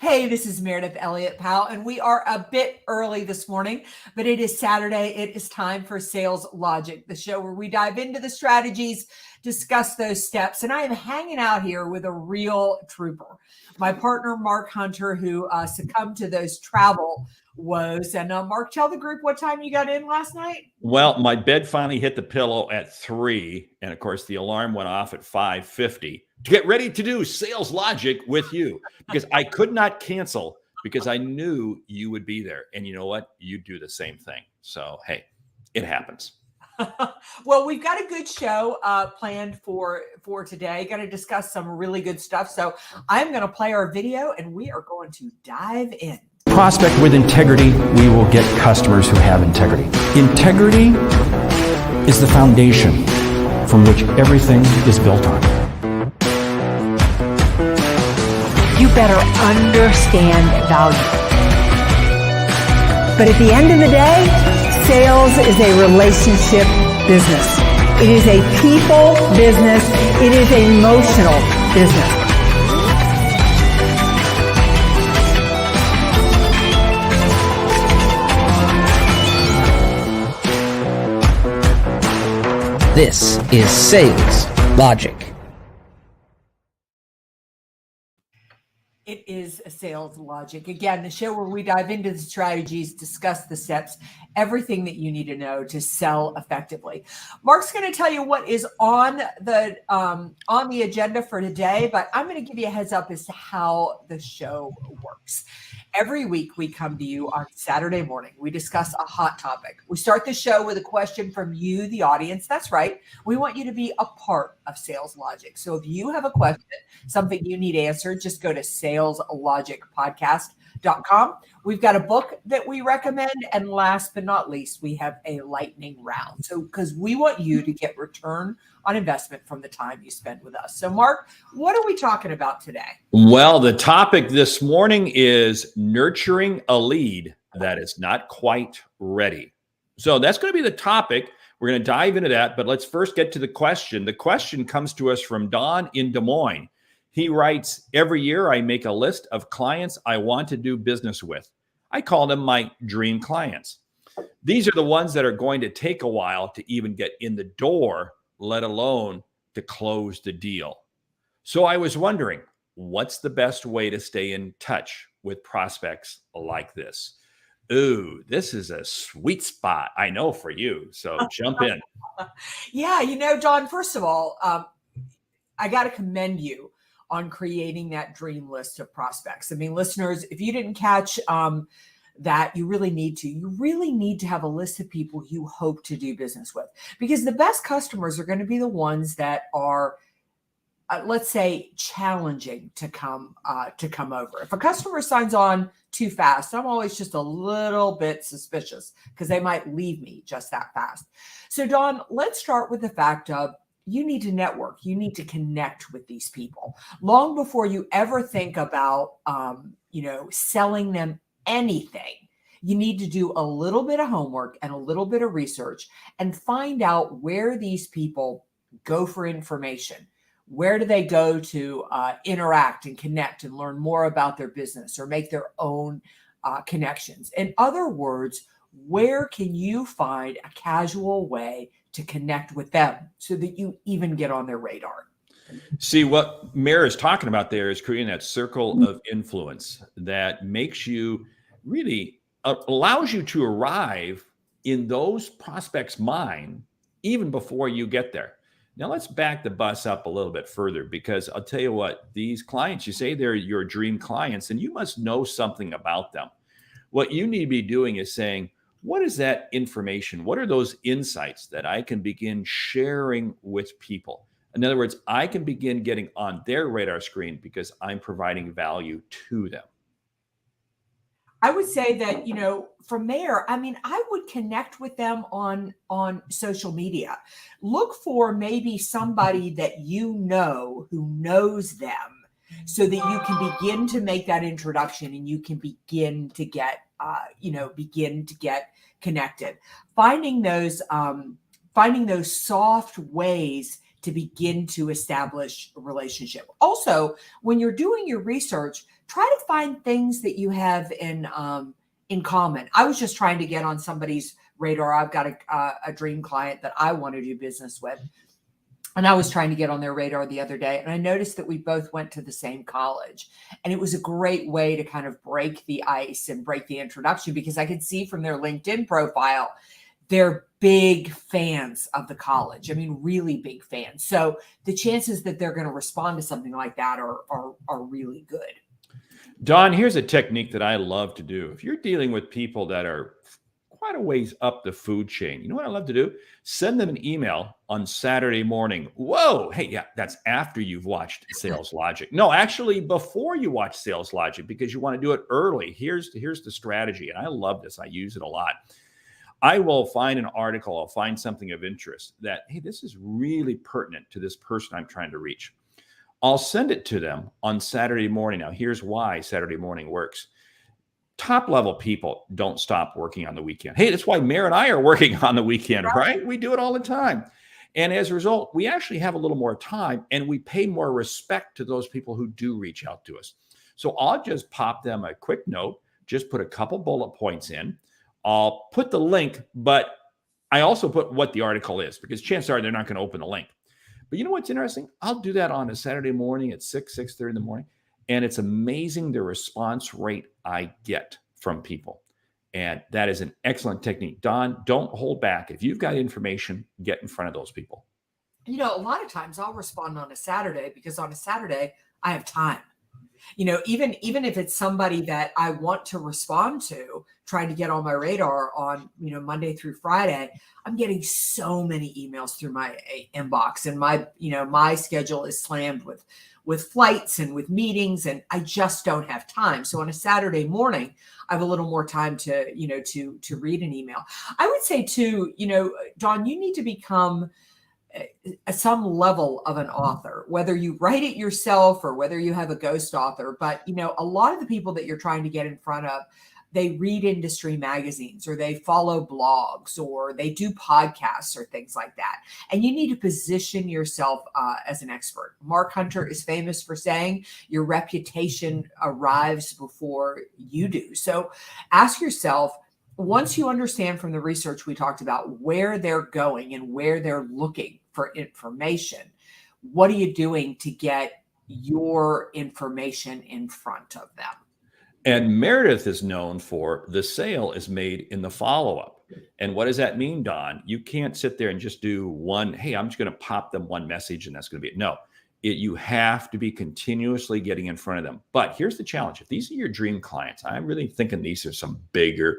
Hey, this is Meridith Elliott Powell, and we are a bit early this morning, but it is Saturday. It is time for Sales Logic, the show where we dive into the strategies, discuss those steps, and I am hanging out here with a real trooper, my partner, Mark Hunter, who succumbed to those travel woes. And Mark, tell the group what time you got in last night. Well, my bed finally hit the pillow at 3, and of course the alarm went off at 5:50 to get ready to do Sales Logic with you because I could not cancel because I knew you would be there. And you know what? You do the same thing. So, hey, it happens. Well, we've got a good show planned for today. Going to discuss some really good stuff. So I'm going to play our video and we are going to dive in. Prospect with integrity, we will get customers who have integrity. Integrity is the foundation from which everything is built on. You better understand value. But at the end of the day, sales is a relationship business. It is a people business. It is an emotional business. This is Sales Logic. It is a Sales Logic. Again, the show where we dive into the strategies, discuss the steps, everything that you need to know to sell effectively. Mark's going to tell you what is on the agenda for today, but I'm going to give you a heads up as to how the show works. Every week we come to you on Saturday morning. We discuss a hot topic. We start the show with a question from you, the audience. That's right. We want you to be a part of Sales Logic. So if you have a question, something you need answered, just go to saleslogicpodcast.com. We've got a book that we recommend. And last but not least, we have a lightning round. So because we want you to get return on investment from the time you spend with us. So Mark, what are we talking about today? Well, the topic this morning is nurturing a lead that is not quite ready. So that's going to be the topic. We're going to dive into that, but let's first get to the question. The question comes to us from Don in Des Moines. He writes, every year I make a list of clients I want to do business with. I call them my dream clients. These are the ones that are going to take a while to even get in the door, let alone to close the deal. So I was wondering, what's the best way to stay in touch with prospects like this? Ooh, this is a sweet spot, I know, for you. So jump in. Yeah, Don, first of all, I got to commend you on creating that dream list of prospects. I mean, listeners, if you didn't catch that, you really need to. You really need to have a list of people you hope to do business with, because the best customers are going to be the ones that are, let's say, challenging to come over. If a customer signs on too fast, I'm always just a little bit suspicious because they might leave me just that fast. So Don, let's start with the fact of you need to network. You need to connect with these people long before you ever think about, selling them anything. You need to do a little bit of homework and a little bit of research and find out where these people go for information. Where do they go to interact and connect and learn more about their business or make their own connections? In other words, where can you find a casual way to connect with them so that you even get on their radar? See, what Mayor is talking about there is creating that circle of influence that makes you really allows you to arrive in those prospects' mind even before you get there. Now, let's back the bus up a little bit further, because I'll tell you what, these clients, you say they're your dream clients, and you must know something about them. What you need to be doing is saying, what is that information? What are those insights that I can begin sharing with people? In other words, I can begin getting on their radar screen because I'm providing value to them. I would say that, from there, I would connect with them on social media. Look for maybe somebody that who knows them so that you can begin to make that introduction and you can begin to get, connected. Finding those soft ways to begin to establish a relationship. Also, when you're doing your research, try to find things that you have in common. I was just trying to get on somebody's radar. I've got a dream client that I want to do business with. And I was trying to get on their radar the other day, and I noticed that we both went to the same college. And it was a great way to kind of break the ice and break the introduction, because I could see from their LinkedIn profile, they're big fans of the college. I mean, really big fans. So the chances that they're going to respond to something like that are really good. Don, here's a technique that I love to do. If you're dealing with people that are quite a ways up the food chain, you know what I love to do? Send them an email on Saturday morning. Whoa, hey, yeah, that's after you've watched Sales Logic. No, actually before you watch Sales Logic, because you want to do it early. Here's the strategy, and I love this. I use it a lot. I will find an article, I'll find something of interest that, hey, this is really pertinent to this person I'm trying to reach. I'll send it to them on Saturday morning. Now, here's why Saturday morning works. Top level people don't stop working on the weekend. Hey, that's why Mayor and I are working on the weekend, right? We do it all the time. And as a result, we actually have a little more time, and we pay more respect to those people who do reach out to us. So I'll just pop them a quick note, just put a couple bullet points in. I'll put the link, but I also put what the article is, because chances are they're not going to open the link. But you know what's interesting? I'll do that on a Saturday morning at 6:30 in the morning. And it's amazing the response rate I get from people. And that is an excellent technique. Don, don't hold back. If you've got information, get in front of those people. You know, a lot of times I'll respond on a Saturday, because on a Saturday I have time. You know, even if it's somebody that I want to respond to, trying to get on my radar on, you know, Monday through Friday, I'm getting so many emails through my inbox, and my schedule is slammed with flights and with meetings, and I just don't have time. So on a Saturday morning, I have a little more time to read an email. I would say too, Don, you need to become some level of an author, whether you write it yourself or whether you have a ghost author. But, a lot of the people that you're trying to get in front of, they read industry magazines, or they follow blogs, or they do podcasts or things like that. And you need to position yourself as an expert. Mark Hunter is famous for saying your reputation arrives before you do. So ask yourself, once you understand from the research we talked about where they're going and where they're looking for information, what are you doing to get your information in front of them? And Meridith is known for the sale is made in the follow-up. And what does that mean, Don? You can't sit there and just do one, hey, I'm just going to pop them one message and that's going to be it. No, you have to be continuously getting in front of them. But here's the challenge. If these are your dream clients, I'm really thinking these are some bigger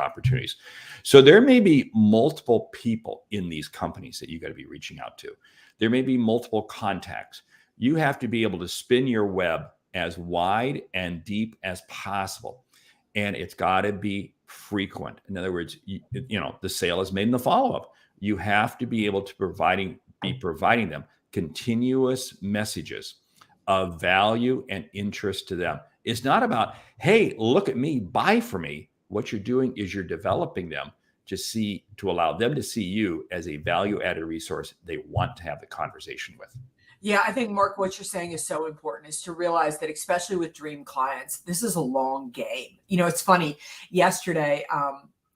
opportunities. So there may be multiple people in these companies that you got to be reaching out to. There may be multiple contacts. You have to be able to spin your web as wide and deep as possible. And it's got to be frequent. In other words, the sale is made in the follow-up. You have to be able to be providing them continuous messages of value and interest to them. It's not about, hey, look at me, buy from me. What you're doing is you're developing them to allow them to see you as a value-added resource they want to have the conversation with. Yeah, I think, Mark, what you're saying is so important, is to realize that, especially with dream clients, this is a long game. It's funny. Yesterday,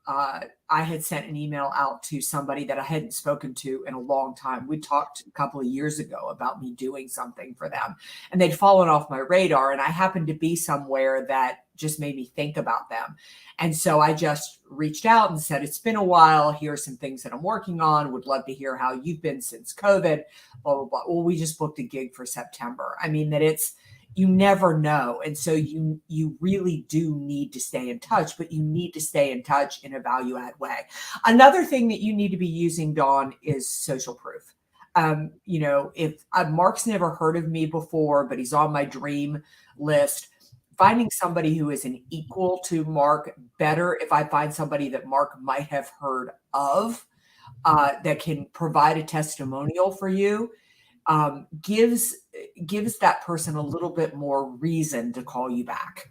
I had sent an email out to somebody that I hadn't spoken to in a long time. We talked a couple of years ago about me doing something for them, and they'd fallen off my radar. And I happened to be somewhere that just made me think about them. And so I just reached out and said, it's been a while. Here are some things that I'm working on. Would love to hear how you've been since COVID, blah, blah, blah. Well, we just booked a gig for September. I mean, you never know. And so you really do need to stay in touch, but you need to stay in touch in a value add way. Another thing that you need to be using, Dawn, is social proof. If Mark's never heard of me before, but he's on my dream list, finding somebody who is an equal to Mark, better if I find somebody that Mark might have heard of, that can provide a testimonial for you, gives that person a little bit more reason to call you back.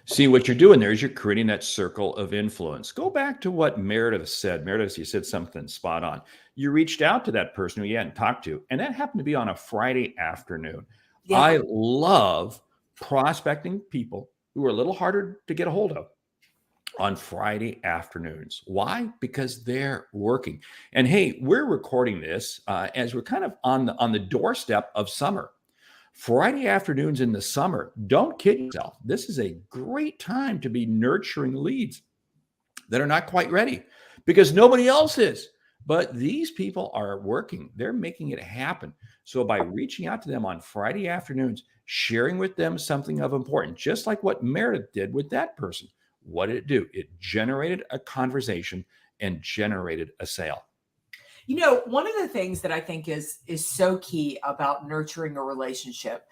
See, what you're doing there is you're creating that circle of influence. Go back to what Meredith said. Meredith, you said something spot on. You reached out to that person who you hadn't talked to, and that happened to be on a Friday afternoon. Yeah. I love prospecting people who are a little harder to get a hold of on Friday afternoons. Why? Because they're working. And hey, we're recording this as we're kind of on the doorstep of summer. Friday afternoons in the summer, don't kid yourself. This is a great time to be nurturing leads that are not quite ready because nobody else is. But these people are working. They're making it happen. So by reaching out to them on Friday afternoons, sharing with them something of importance, just like what Meredith did with that person, what did it do? It generated a conversation and generated a sale. You know, one of the things that I think is so key about nurturing a relationship,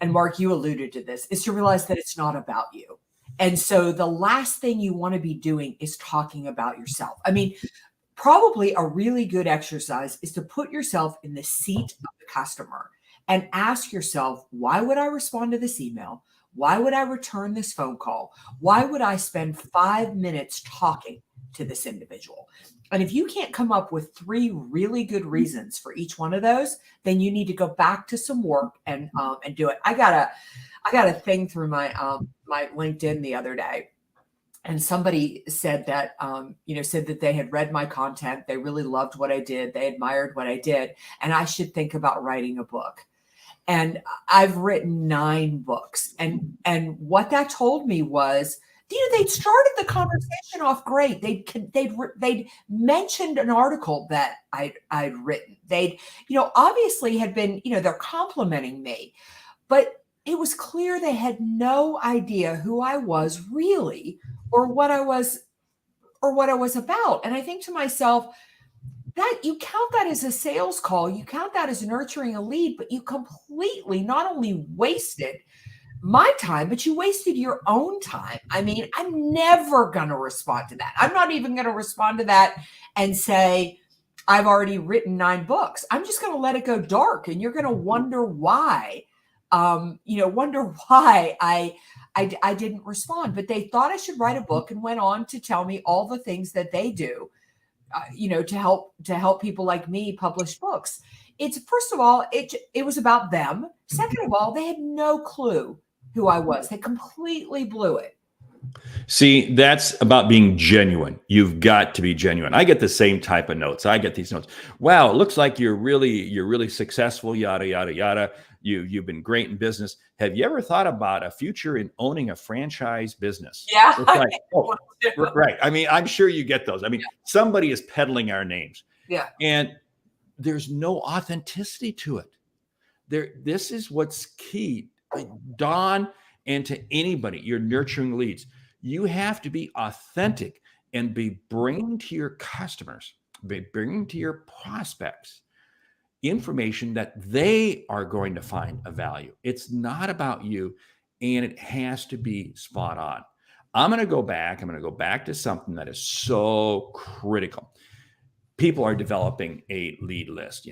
and Mark, you alluded to this, is to realize that it's not about you. And so the last thing you want to be doing is talking about yourself. I mean, probably a really good exercise is to put yourself in the seat of the customer and ask yourself, why would I respond to this email? Why would I return this phone call? Why would I spend 5 minutes talking to this individual? And if you can't come up with 3 really good reasons for each one of those, then you need to go back to some work and do it. I got a thing through my my LinkedIn the other day, and somebody said that said that they had read my content, they really loved what I did, they admired what I did, and I should think about writing a book. And I've written 9 books, and what that told me was, they'd started the conversation off great. They'd mentioned an article that I'd written. They'd, obviously had been, they're complimenting me, but it was clear they had no idea who I was really, or what I was about. And I think to myself, that you count that as a sales call, you count that as nurturing a lead, but you completely not only wasted my time, but you wasted your own time. I mean, I'm never going to respond to that. I'm not even going to respond to that and say, I've already written 9 books. I'm just going to let it go dark. And you're going to wonder why, I didn't respond. But they thought I should write a book and went on to tell me all the things that they do, to help people like me publish books. It's, first of all, it was about them. Second of all, they had no clue who I was. They completely blew it. See, that's about being genuine. You've got to be genuine. I get the same type of notes. I get these notes. Wow, it looks like you're really successful, yada, yada, yada. You've been great in business. Have you ever thought about a future in owning a franchise business? Yeah. It's like, oh, right. I mean, I'm sure you get those. I mean, somebody is peddling our names. Yeah. And there's no authenticity to it. This is what's key. Dawn, and to anybody, you're nurturing leads. You have to be authentic and be bringing to your customers, be bringing to your prospects information that they are going to find a value. It's not about you, and it has to be spot on. I'm going to go back to something that is so critical. People are developing a lead list.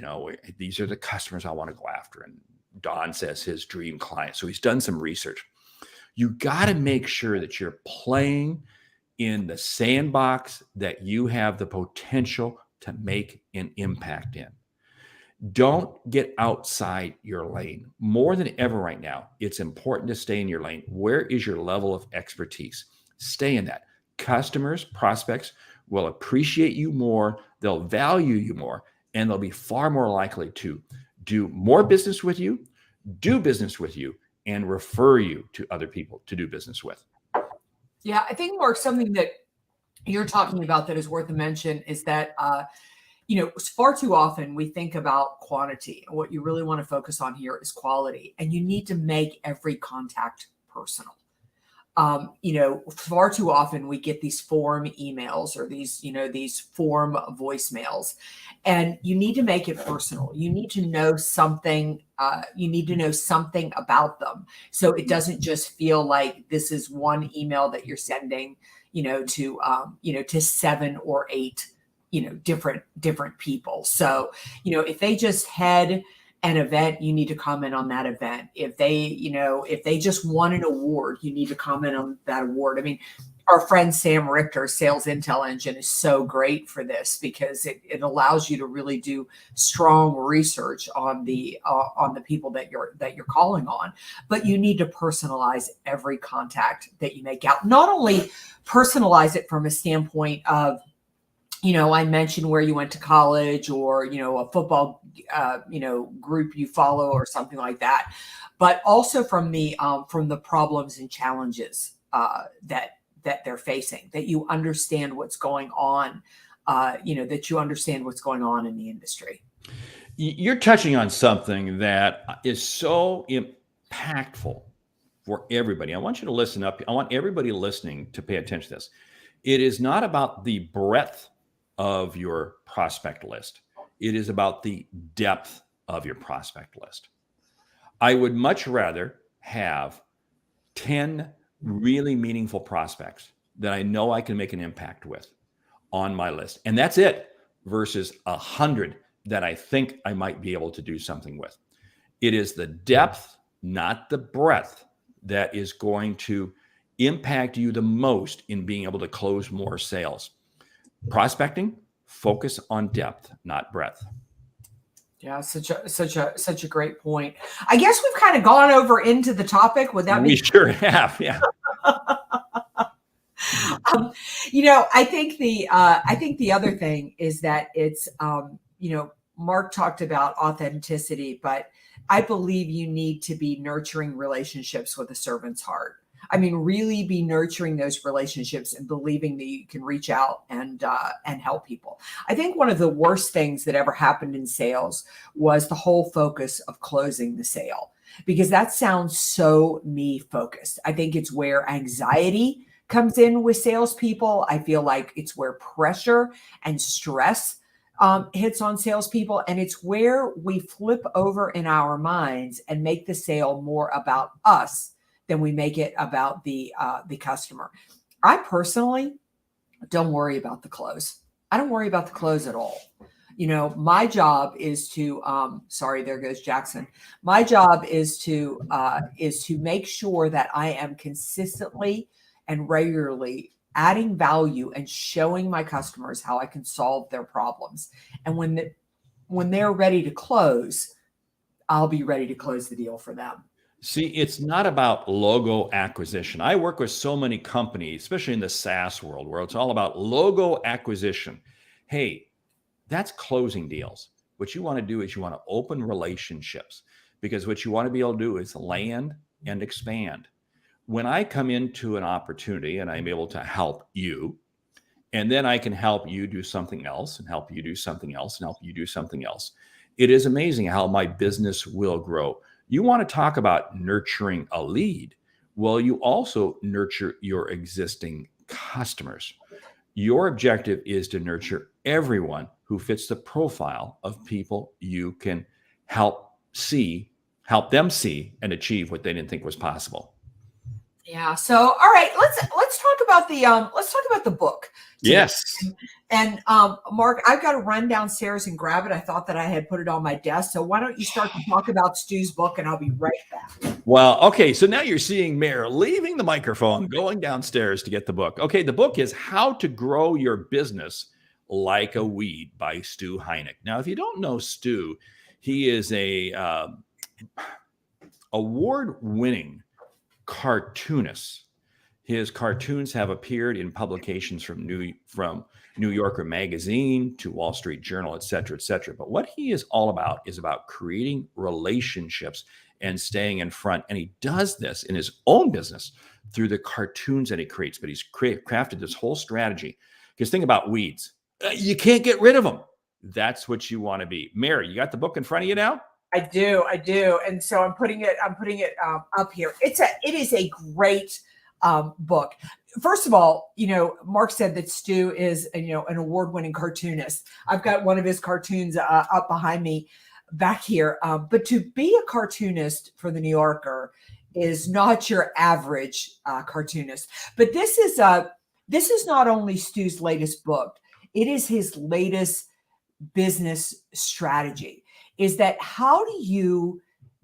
These are the customers I want to go after. And Don says his dream client. So he's done some research. You got to make sure that you're playing in the sandbox that you have the potential to make an impact in. Don't get outside your lane. More than ever right now, it's important to stay in your lane. Where is your level of expertise? Stay in that. Customers, prospects will appreciate you more, they'll value you more, and they'll be far more likely to do more business with you, do business with you, and refer you to other people to do business with. Yeah, I think, Mark, something that you're talking about that is worth a mention is that, far too often we think about quantity. And what you really want to focus on here is quality. And you need to make every contact personal. Far too often we get these form emails or these form voicemails, and you need to make it personal. You need to know something. You need to know something about them, so it doesn't just feel like this is one email that you're sending, to 7 or 8, different people. So, if they just head an event, you need to comment on that event. If they just won an award, you need to comment on that award. I mean, our friend Sam Richter's Sales Intel Engine is so great for this because it allows you to really do strong research on the people that you're calling on. But you need to personalize every contact that you make out. Not only personalize it from a standpoint of, I mentioned where you went to college or, a football, group you follow or something like that, but also from the problems and challenges that they're facing, that you understand what's going on, that you understand what's going on in the industry. You're touching on something that is so impactful for everybody. I want you to listen up. I want everybody listening to pay attention to this. It is not about the breadth of your prospect list. It is about the depth of your prospect list. I would much rather have 10 really meaningful prospects that I know I can make an impact with on my list. And that's it, versus 100 that I think I might be able to do something with. It is the depth, not the breadth, that is going to impact you the most in being able to close more sales. Prospecting, focus on depth, not breadth. Yeah, such a great point. I guess we've kind of gone over into the topic. Would that be? We sure have, yeah. I think the other thing is that it's Mark talked about authenticity, but I believe you need to be nurturing relationships with a servant's heart. I mean, really be nurturing those relationships and believing that you can reach out and help people. I think one of the worst things that ever happened in sales was the whole focus of closing the sale, because that sounds so me focused. I think it's where anxiety comes in with salespeople. I feel like it's where pressure and stress hits on salespeople, and it's where we flip over in our minds and make the sale more about us than we make it about the customer. I personally don't worry about the close. I don't worry about the close at all. My job is to sorry, there goes Jackson. My job is to make sure that I am consistently and regularly adding value and showing my customers how I can solve their problems. And when they're ready to close, I'll be ready to close the deal for them. See, it's not about logo acquisition. I work with so many companies, especially in the SaaS world, where it's all about logo acquisition. Hey, that's closing deals. What you want to do is you want to open relationships, because what you want to be able to do is land and expand. When I come into an opportunity and I'm able to help you, and then I can help you do something else and help you do something else and help you do something else, it is amazing how my business will grow. You want to talk about nurturing a lead. Well, you also nurture your existing customers. Your objective is to nurture everyone who fits the profile of people you can help them see and achieve what they didn't think was possible. Yeah. So, all right, let's talk about the book. Yes. And Mark, I've got to run downstairs and grab it. I thought that I had put it on my desk. So why don't you start to talk about Stu's book, and I'll be right back. Well, okay. So now you're seeing Mayor leaving the microphone, going downstairs to get the book. Okay. The book is How to Grow Your Business Like a Weed by Stu Heineck. Now, if you don't know Stu, he is a award-winning cartoonist. His cartoons have appeared in publications from New Yorker Magazine to Wall Street Journal, et cetera, et cetera. But what he is all about is about creating relationships and staying in front. And he does this in his own business through the cartoons that he creates. But he's crafted this whole strategy. Because think about weeds. You can't get rid of them. That's what you want to be. Mary, you got the book in front of you now? I do. And so I'm putting it up here. It is a great book. First of all, Mark said that Stu is, an award-winning cartoonist. I've got one of his cartoons up behind me back here. But to be a cartoonist for the New Yorker is not your average cartoonist. But this is not only Stu's latest book. It is his latest business strategy. is that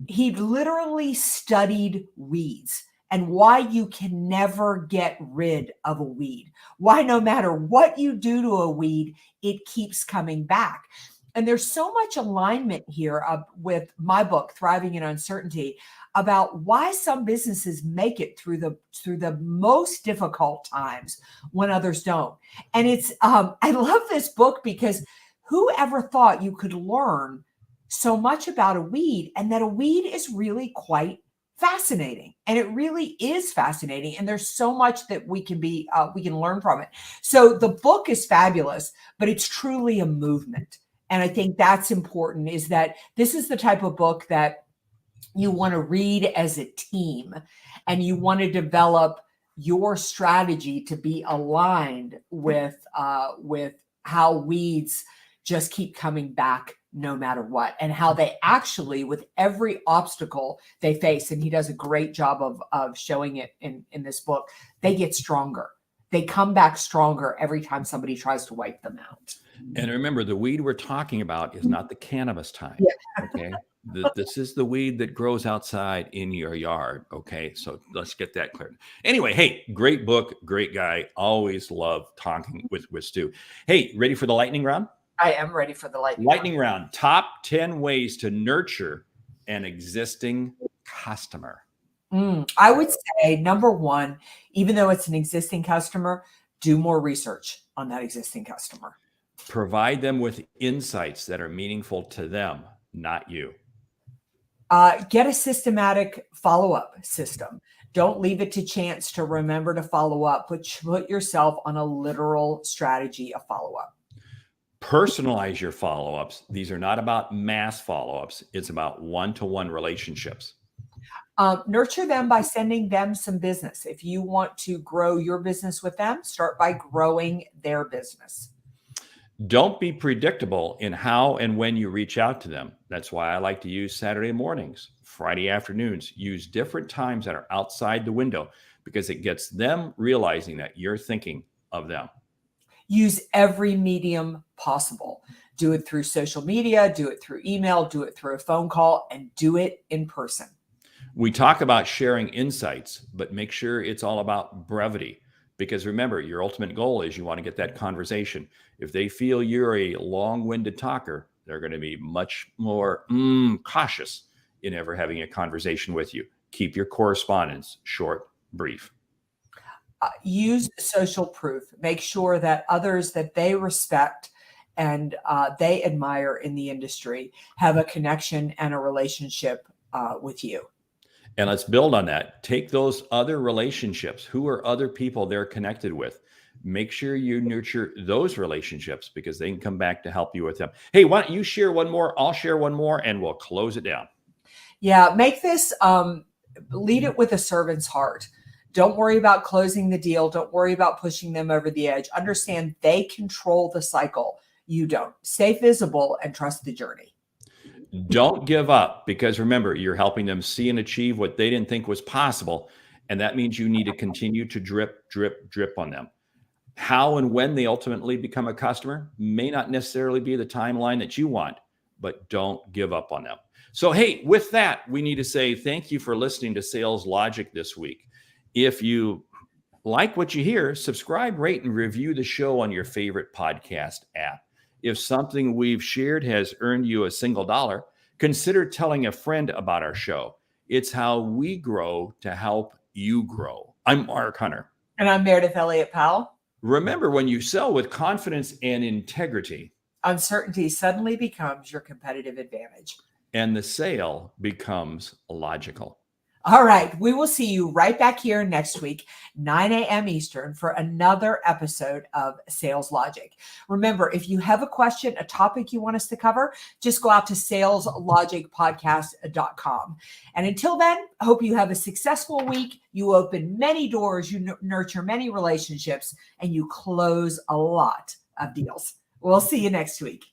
he literally studied weeds and why you can never get rid of a weed. Why no matter what you do to a weed, it keeps coming back. And there's so much alignment here with my book, Thriving in Uncertainty, about why some businesses make it through the most difficult times when others don't. And it's I love this book because who ever thought you could learn so much about a weed, and that a weed is really quite fascinating. And it really is fascinating. And there's so much that we can learn from it. So the book is fabulous, but it's truly a movement. And I think that's important, is that this is the type of book that you want to read as a team, and you want to develop your strategy to be aligned with how weeds just keep coming back no matter what, and how they actually, with every obstacle they face, and he does a great job of showing it in this book, they get stronger. They come back stronger every time somebody tries to wipe them out. And remember, the weed we're talking about is not the cannabis type. Yeah. Okay. This is the weed that grows outside in your yard. Okay. So let's get that clear. Anyway, hey, great book, great guy. Always love talking with Stu. Hey, ready for the lightning round? I am ready for the lightning round. Top 10 ways to nurture an existing customer. I would say number one, even though it's an existing customer, do more research on that existing customer. Provide them with insights that are meaningful to them, not you. Get a systematic follow-up system. Don't leave it to chance to remember to follow up. Put yourself on a literal strategy of follow-up. Personalize your follow-ups. These are not about mass follow-ups. It's about one-to-one relationships. Nurture them by sending them some business. If you want to grow your business with them, start by growing their business. Don't be predictable in how and when you reach out to them. That's why I like to use Saturday mornings, Friday afternoons. Use different times that are outside the window, because it gets them realizing that you're thinking of them. Use every medium possible. Do it through social media, do it through email, do it through a phone call, and do it in person. We talk about sharing insights, but make sure it's all about brevity. Because remember, your ultimate goal is you want to get that conversation. If they feel you're a long-winded talker, they're going to be much more cautious in ever having a conversation with you. Keep your correspondence short, brief. Use social proof. Make sure that others that they respect and they admire in the industry have a connection and a relationship with you. And let's build on that. Take those other relationships. Who are other people they're connected with? Make sure you nurture those relationships, because they can come back to help you with them. Hey, why don't you share one more? I'll share one more, and we'll close it down. Yeah, make this, lead it with a servant's heart. Don't worry about closing the deal. Don't worry about pushing them over the edge. Understand they control the cycle. You don't. Stay visible and trust the journey. Don't give up, because remember, you're helping them see and achieve what they didn't think was possible. And that means you need to continue to drip, drip, drip on them. How and when they ultimately become a customer may not necessarily be the timeline that you want, but don't give up on them. So, hey, with that, we need to say thank you for listening to Sales Logic this week. If you like what you hear, subscribe, rate, and review the show on your favorite podcast app. If something we've shared has earned you a single dollar, consider telling a friend about our show. It's how we grow to help you grow. I'm Mark Hunter. And I'm Meridith Elliott Powell. Remember, when you sell with confidence and integrity, uncertainty suddenly becomes your competitive advantage. And the sale becomes logical. All right. We will see you right back here next week, 9 a.m. Eastern, for another episode of Sales Logic. Remember, if you have a question, a topic you want us to cover, just go out to saleslogicpodcast.com. And until then, I hope you have a successful week. You open many doors, you nurture many relationships, and you close a lot of deals. We'll see you next week.